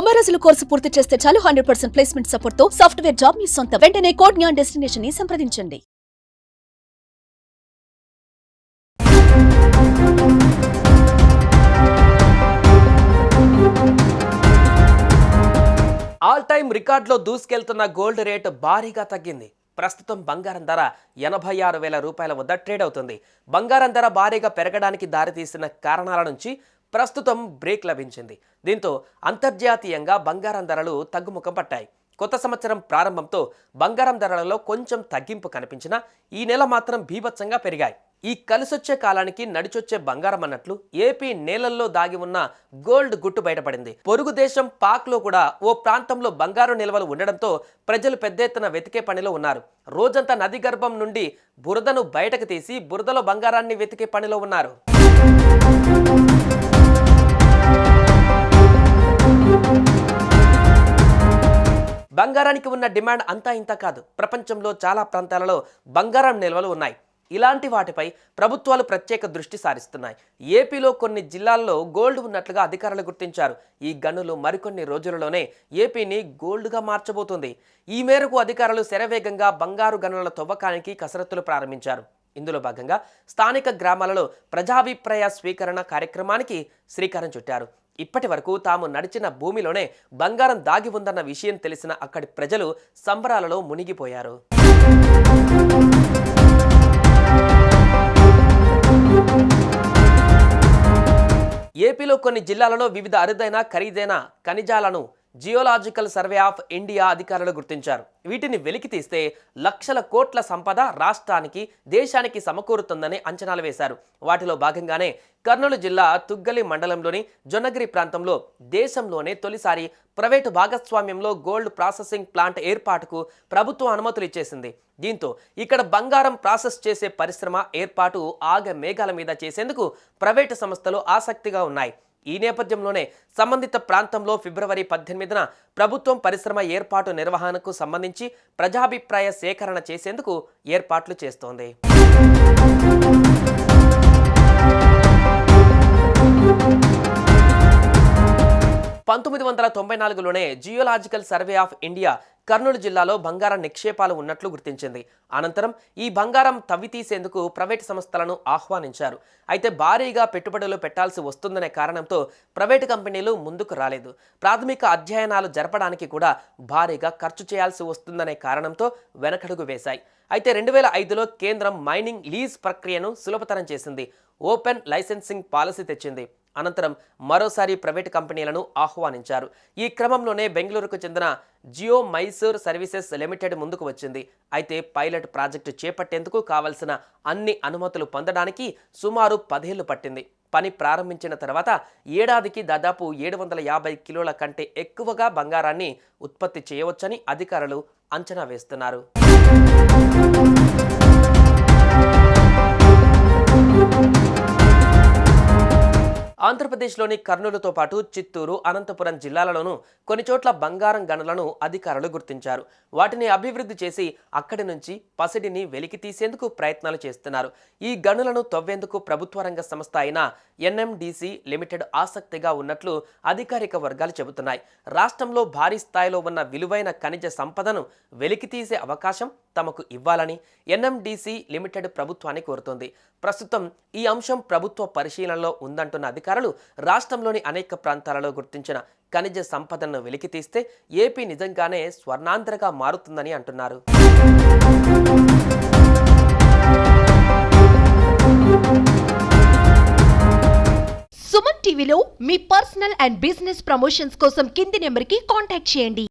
90 రోజుల కోర్సు పూర్తి చేస్తే చాలు 100% ప్లేస్మెంట్ సపోర్ట్ తో సాఫ్ట్వేర్ జాబ్ మీ సొంతం. వెంటనే కోడ్ జ్ఞాన్ డెస్టినేషన్ ని సంప్రదించండి. ఆల్ టైమ్ రికార్డులో దూసుకెళ్తున్న గోల్డ్ రేట్ భారీగా తగ్గింది. ప్రస్తుతం బంగారం ధర 86,000 రూపాయల వద్ద ట్రేడ్ అవుతుంది. బంగారం ధర భారీగా పెరగడానికి దారితీసిన కారణాల నుంచి ప్రస్తుతం బ్రేక్ లభించింది. దీంతో అంతర్జాతీయంగా బంగారం ధరలు తగ్గుముఖం పట్టాయి. కొత్త సంవత్సరం ప్రారంభంతో బంగారం ధరలలో కొంచెం తగ్గింపు కనిపించినా ఈ నెల మాత్రం బీభత్సంగా పెరిగాయి. ఈ కలిసొచ్చే కాలానికి నడిచొచ్చే బంగారం అన్నట్లు ఏపీ నేలల్లో దాగి ఉన్న గోల్డ్ గుట్టు బయటపడింది. పొరుగు దేశం పాక్లో కూడా ఓ ప్రాంతంలో బంగారు నిల్వలు ఉండడంతో ప్రజలు పెద్ద ఎత్తున వెతికే పనిలో ఉన్నారు. రోజంతా నది గర్భం నుండి బురదను బయటకు తీసి బురదలో బంగారాన్ని వెతికే పనిలో ఉన్నారు. బంగారానికి ఉన్న డిమాండ్ అంతా ఇంత కాదు. ప్రపంచంలో చాలా ప్రాంతాలలో బంగారం నిల్వలు ఉన్నాయి. ఇలాంటి వాటిపై ప్రభుత్వాలు ప్రత్యేక దృష్టి సారిస్తున్నాయి. ఏపీలో కొన్ని జిల్లాల్లో గోల్డ్ ఉన్నట్లుగా అధికారులు గుర్తించారు. ఈ గనులు మరికొన్ని రోజులలోనే ఏపీని గోల్డ్గా మార్చబోతుంది. ఈ మేరకు అధికారులు శరవేగంగా బంగారు గనుల తవ్వకానికి కసరత్తులు ప్రారంభించారు. ఇందులో భాగంగా స్థానిక గ్రామాలలో ప్రజాభిప్రాయ స్వీకరణ కార్యక్రమానికి శ్రీకారం చుట్టారు. ఇప్పటి వరకు తాము నడిచిన భూమిలోనే బంగారం దాగి ఉందన్న విషయం తెలిసిన అక్కడి ప్రజలు సంబరాలలో మునిగిపోయారు. ఏపీలో కొన్ని జిల్లాలలో వివిధ అరుదైన ఖరీదైన ఖనిజాలను జియోలాజికల్ సర్వే ఆఫ్ ఇండియా అధికారులు గుర్తించారు. వీటిని వెలికి తీస్తే లక్షల కోట్ల సంపద రాష్ట్రానికి దేశానికి సమకూరుతుందని అంచనాలు వేశారు. వాటిలో భాగంగానే కర్నూలు జిల్లా తుగ్గలి మండలంలోని జొన్నగిరి ప్రాంతంలో దేశంలోనే తొలిసారి ప్రైవేటు భాగస్వామ్యంలో గోల్డ్ ప్రాసెసింగ్ ప్లాంట్ ఏర్పాటుకు ప్రభుత్వం అనుమతులు ఇచ్చేసింది. దీంతో ఇక్కడ బంగారం ప్రాసెస్ చేసే పరిశ్రమ ఏర్పాటు ఆగమేఘాల మీద చేసేందుకు ప్రైవేటు సంస్థలు ఆసక్తిగా ఉన్నాయి. ఈ నేపథ్యంలోనే సంబంధిత ప్రాంతంలో ఫిబ్రవరి 18న ప్రభుత్వం పరిశ్రమ ఏర్పాటు నిర్వహణకు సంబంధించి ప్రజాభిప్రాయ సేకరణ చేసేందుకు ఏర్పాట్లు చేస్తోంది. 1994లోనే geological survey of India Kurnool జిల్లాలో బంగారం నిక్షేపాలు ఉన్నట్లు గుర్తించింది. అనంతరం ఈ బంగారం తవ్వి తీసేందుకు ప్రైవేటు సంస్థలను ఆహ్వానించారు. అయితే భారీగా పెట్టుబడులు పెట్టాల్సి వస్తుందనే కారణంతో ప్రైవేటు కంపెనీలు ముందుకు రాలేదు. ప్రాథమిక అధ్యయనాలు జరపడానికి కూడా భారీగా ఖర్చు చేయాల్సి వస్తుందనే కారణంతో వెనకడుగు వేశాయి. అయితే 2005లో కేంద్రం మైనింగ్ లీజ్ ప్రక్రియను సులభతరం చేసింది. ఓపెన్ లైసెన్సింగ్ పాలసీ తెచ్చింది. అనంతరం మరోసారి ప్రైవేటు కంపెనీలను ఆహ్వానించారు. ఈ క్రమంలోనే బెంగళూరుకు చెందిన జియో మైసూర్ సర్వీసెస్ లిమిటెడ్ ముందుకు వచ్చింది. అయితే పైలట్ ప్రాజెక్టు చేపట్టేందుకు కావలసిన అన్ని అనుమతులు పొందడానికి సుమారు 10 ఏళ్లు పట్టింది. పని ప్రారంభించిన తర్వాత ఏడాదికి దాదాపు 750 కిలోల కంటే ఎక్కువగా బంగారాన్ని ఉత్పత్తి చేయవచ్చని అధికారులు అంచనా వేస్తున్నారు. ఆంధ్రప్రదేశ్లోని కర్నూలుతో పాటు చిత్తూరు, అనంతపురం జిల్లాలలోనూ కొన్ని చోట్ల బంగారం గనులను అధికారులు గుర్తించారు. వాటిని అభివృద్ధి చేసి అక్కడి నుంచి పసిడిని వెలికి తీసేందుకు ప్రయత్నాలు చేస్తున్నారు. ఈ గనులను తవ్వేందుకు ప్రభుత్వ రంగ సంస్థ అయిన NMDC లిమిటెడ్ ఆసక్తిగా ఉన్నట్లు అధికారిక వర్గాలు చెబుతున్నాయి. రాష్ట్రంలో భారీ స్థాయిలో ఉన్న విలువైన ఖనిజ సంపదను వెలికి తీసే అవకాశం తమకు ఇవ్వాలని NMDC లిమిటెడ్ ప్రభుత్వాన్ని కోరుతోంది. ప్రస్తుతం ఈ అంశం ప్రభుత్వ పరిశీలనలో ఉందంటున్న అధికారులు రాష్ట్రంలోని అనేక ప్రాంతాలలో గుర్తించిన ఖనిజ సంపదను వెలికి తీస్తే ఏపీ నిజంగానే స్వర్ణాంధ్రగా మారుతుందని అంటున్నారు. సుమన్ టీవీలో మీ పర్సనల్ అండ్ బిజినెస్ ప్రమోషన్స్ కోసం కింది నెంబర్కి కాంటాక్ట్ చేయండి.